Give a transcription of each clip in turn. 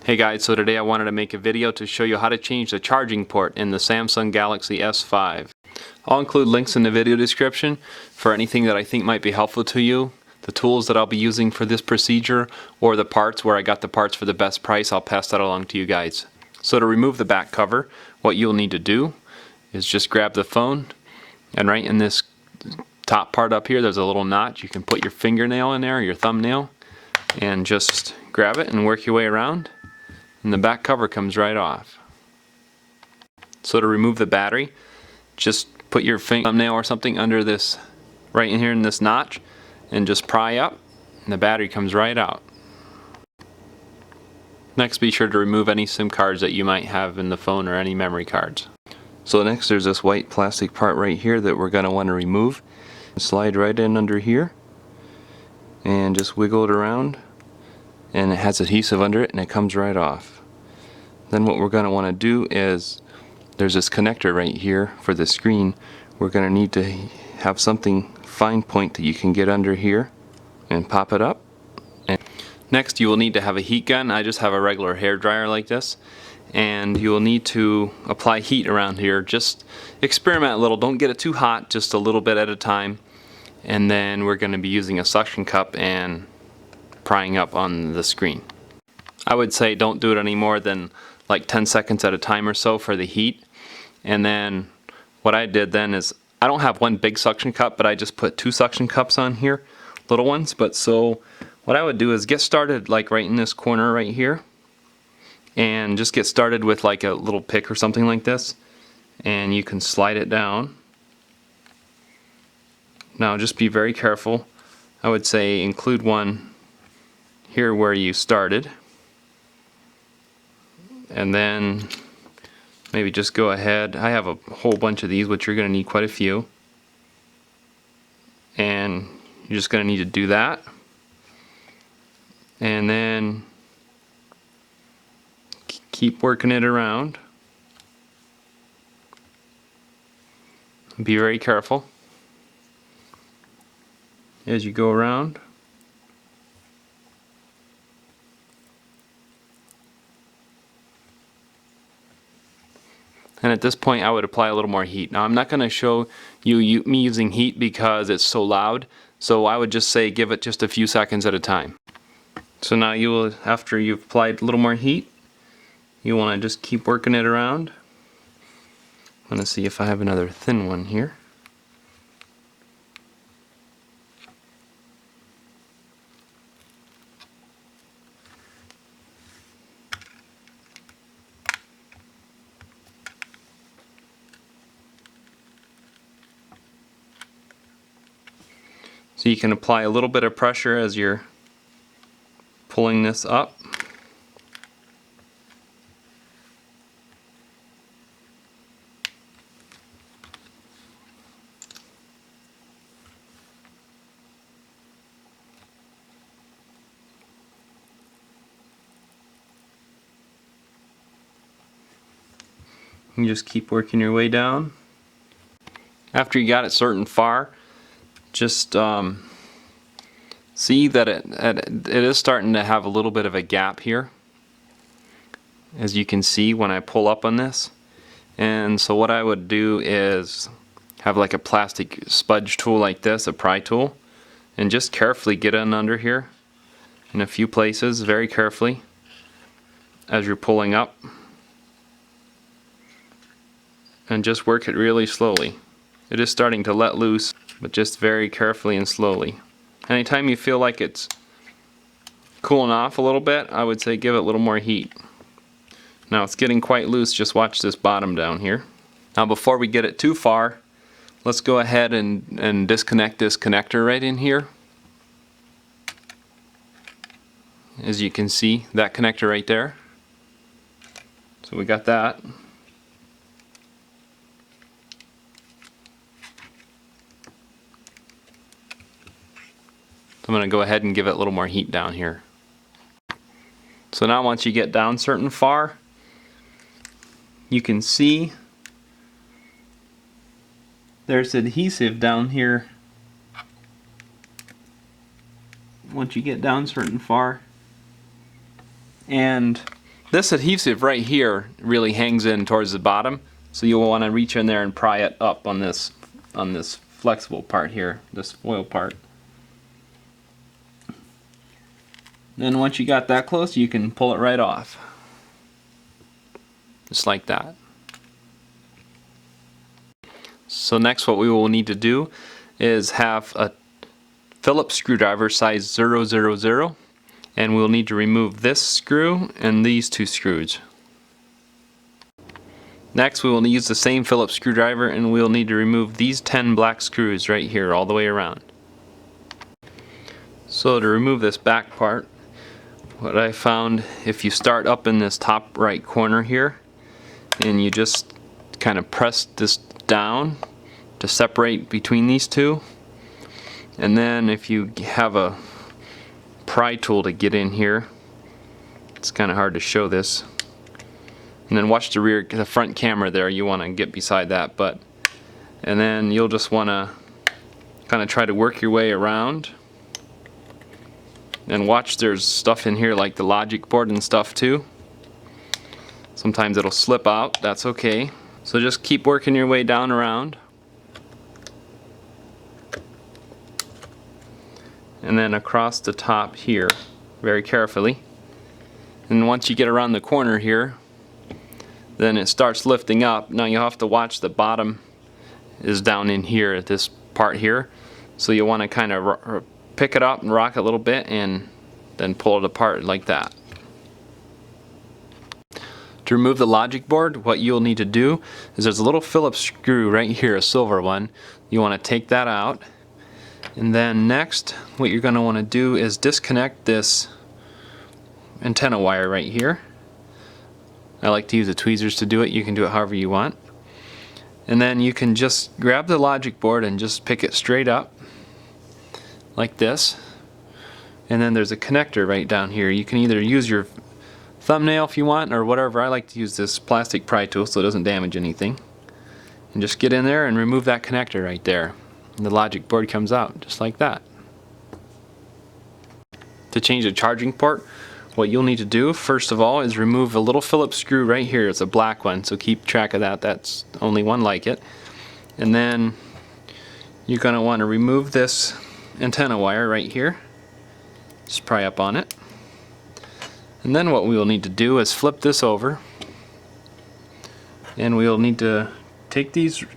Hey guys, so today I wanted to make a video to show you how to change the charging port in the Samsung Galaxy S5. I'll include links in the video description for anything that I think might be helpful to you, the tools that I'll be using for this procedure, or the parts where I got the parts for the best price. I'll pass that along to you guys. So to remove the back cover, what you'll need to do is just grab the phone, and right in this top part up here there's a little notch. You can put your fingernail in there, or your thumbnail, and just grab it and work your way around. And the back cover comes right off. So to remove the battery, just put your thumbnail or something under this, right in here in this notch, and just pry up, and the battery comes right out. Next, be sure to remove any SIM cards that you might have in the phone or any memory cards. So next there's this white plastic part right here that we're going to want to remove. Slide right in under here and just wiggle it around, and it has adhesive under it and it comes right off. Then what we're going to want to do is, there's this connector right here for the screen. We're going to need to have something fine point that you can get under here and pop it up. And next you will need to have a heat gun. I just have a regular hair dryer like this, and you will need to apply heat around here. Just experiment a little, don't get it too hot, just a little bit at a time. And then we're going to be using a suction cup and prying up on the screen. I would say don't do it any more than like 10 seconds at a time or so for the heat. And then what I did then is, I don't have one big suction cup, but I just put 2 suction cups on here, little ones. But so what I would do is get started like right in this corner right here, and just get started with like a little pick or something like this, and you can slide it down. Now just be very careful. I would say include one here where you started, and then maybe just go ahead. I have a whole bunch of these, which you're going to need quite a few, and you're just going to need to do that, and then keep working it around. Be very careful as you go around. And at this point I would apply a little more heat. Now I'm not going to show you me using heat because it's so loud, so I would just say give it just a few seconds at a time. So now you will, after you've applied a little more heat, you want to just keep working it around. I'm going to see if I have another thin one here. So you can apply a little bit of pressure as you're pulling this up. You just keep working your way down. After you got it certain far, just see that it is starting to have a little bit of a gap here, as you can see when I pull up on this. And so what I would do is have like a plastic spudge tool like this, a pry tool, and just carefully get in under here in a few places, very carefully, as you're pulling up, and just work it really slowly. It is starting to let loose, but just very carefully and slowly. Anytime you feel like it's cooling off a little bit, I would say give it a little more heat. Now it's getting quite loose, just watch this bottom down here. Now before we get it too far, let's go ahead and disconnect this connector right in here. As you can see, that connector right there. So we got that. I'm going to go ahead and give it a little more heat down here. So now once you get down certain far, you can see there's adhesive down here. Once you get down certain far, and This adhesive right here really hangs in towards the bottom, so you'll want to reach in there and pry it up on this flexible part here, this foil part. Then once you got that close, you can pull it right off. Just like that. So next what we will need to do is have a Phillips screwdriver size 000, and we'll need to remove this screw and these two screws. Next we will use the same Phillips screwdriver and we'll need to remove these 10 black screws right here all the way around. So to remove this back part, what I found, if you start up in this top right corner here and you just kind of press this down to separate between these two, and then if you have a pry tool to get in here, it's kind of hard to show this, and then watch the front camera there, you want to get beside that, and then you'll just want to kind of try to work your way around, and watch, there's stuff in here like the logic board and stuff too. Sometimes it'll slip out, that's okay. So just keep working your way down around. And then across the top here, very carefully. And once you get around the corner here, then it starts lifting up. Now you have to watch the bottom is down in here at this part here. So you want to kind of pick it up and rock it a little bit and then pull it apart like that. To remove the logic board, what you'll need to do is there's a little Phillips screw right here, a silver one. You want to take that out. And then next, what you're going to want to do is disconnect this antenna wire right here. I like to use the tweezers to do it. You can do it however you want. And then you can just grab the logic board and just pick it straight up like this. And then there's a connector right down here. You can either use your thumbnail if you want or whatever. I like to use this plastic pry tool so it doesn't damage anything. And just get in there and remove that connector right there. And the logic board comes out just like that. To change the charging port, what you'll need to do first of all is remove a little Phillips screw right here. It's a black one, so keep track of that. That's only one like it. And then you're going to want to remove this antenna wire right here. Just pry up on it. And then what we will need to do is flip this over, and we'll need to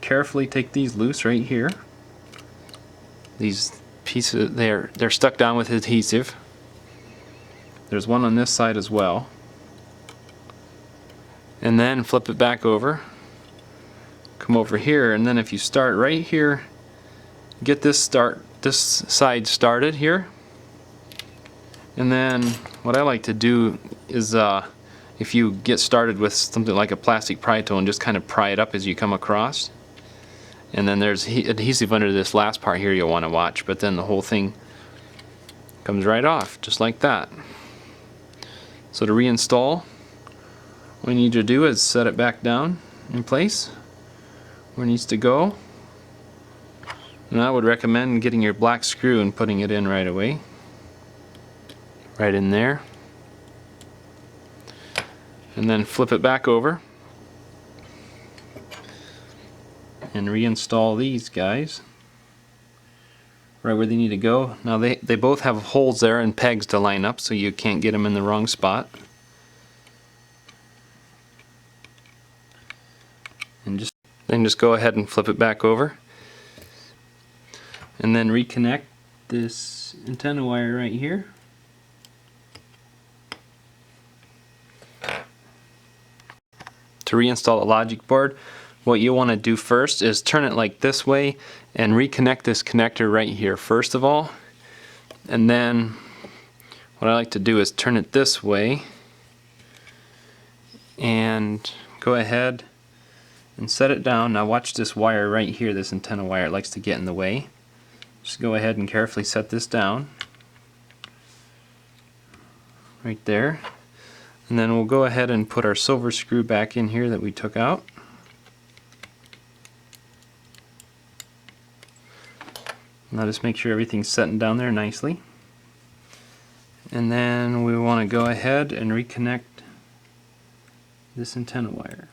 carefully take these loose right here. These pieces, they're stuck down with adhesive. There's one on this side as well. And then flip it back over. Come over here, and then if you start right here, get this side started here. And then what I like to do is if you get started with something like a plastic pry tool and just kind of pry it up as you come across. And then there's adhesive under this last part here you'll want to watch, but then the whole thing comes right off just like that. So to reinstall, what you need to do is set it back down in place where it needs to go. And I would recommend getting your black screw and putting it in right away. Right in there. And then flip it back over and reinstall these guys right where they need to go. Now they both have holes there and pegs to line up, so you can't get them in the wrong spot. And just go ahead and flip it back over and then reconnect this antenna wire right here. To reinstall the logic board, what you want to do first is turn it like this way and reconnect this connector right here first of all. And then what I like to do is turn it this way and go ahead and set it down. Now watch this wire right here, this antenna wire, it likes to get in the way. Just go ahead and carefully set this down right there. And then we'll go ahead and put our silver screw back in here that we took out. Now just make sure everything's setting down there nicely. And then we want to go ahead and reconnect this antenna wire.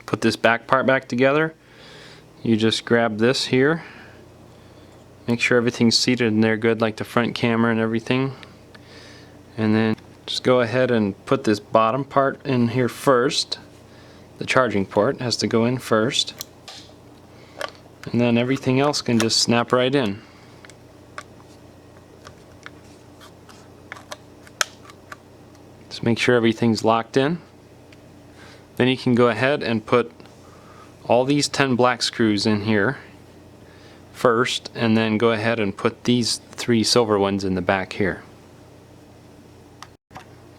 Put this back part back together. You just grab this here. Make sure everything's seated in there good, like the front camera and everything. And then just go ahead and put this bottom part in here first. The charging port has to go in first. And then everything else can just snap right in. Just make sure everything's locked in. Then you can go ahead and put all these 10 black screws in here first, and then go ahead and put these 3 silver ones in the back here.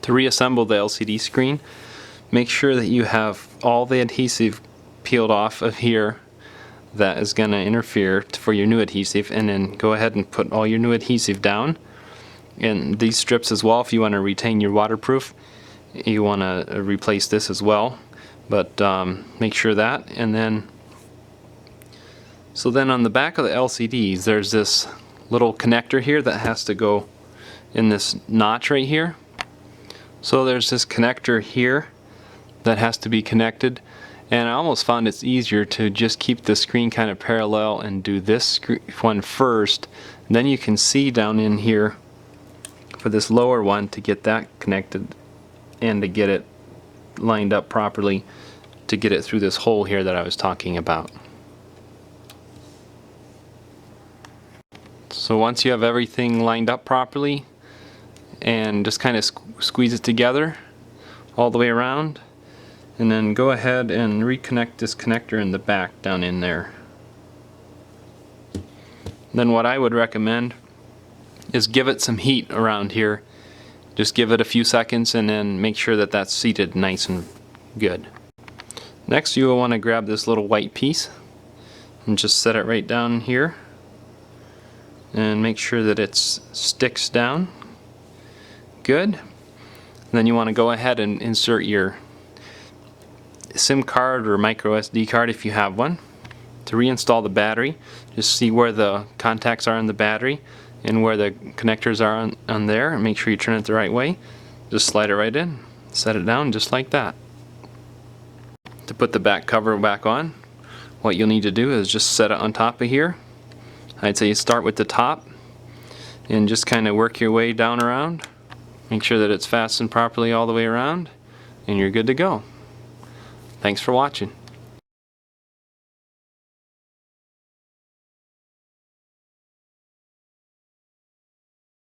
To reassemble the LCD screen, make sure that you have all the adhesive peeled off of here that is going to interfere for your new adhesive, and then go ahead and put all your new adhesive down. And these strips as well, if you want to retain your waterproof, you want to replace this as well. But make sure that, and then so then on the back of the LCDs there's this little connector here that has to go in this notch right here. So there's this connector here that has to be connected, and I almost found it's easier to just keep the screen kind of parallel and do this one first, and then you can see down in here for this lower one to get that connected and to get it lined up properly to get it through this hole here that I was talking about. So once you have everything lined up properly, and just kind of squeeze it together all the way around, and then go ahead and reconnect this connector in the back down in there. Then what I would recommend is give it some heat around here. Just give it a few seconds and then make sure that that's seated nice and good. Next you will want to grab this little white piece and just set it right down here and make sure that it sticks down good. And then you want to go ahead and insert your SIM card or micro SD card if you have one. To reinstall the battery, just see where the contacts are on the battery and where the connectors are on there, and make sure you turn it the right way. Just slide it right in, set it down just like that. To put the back cover back on, what you'll need to do is just set it on top of here. I'd say you start with the top and just kind of work your way down around. Make sure that it's fastened properly all the way around, and you're good to go. Thanks for watching.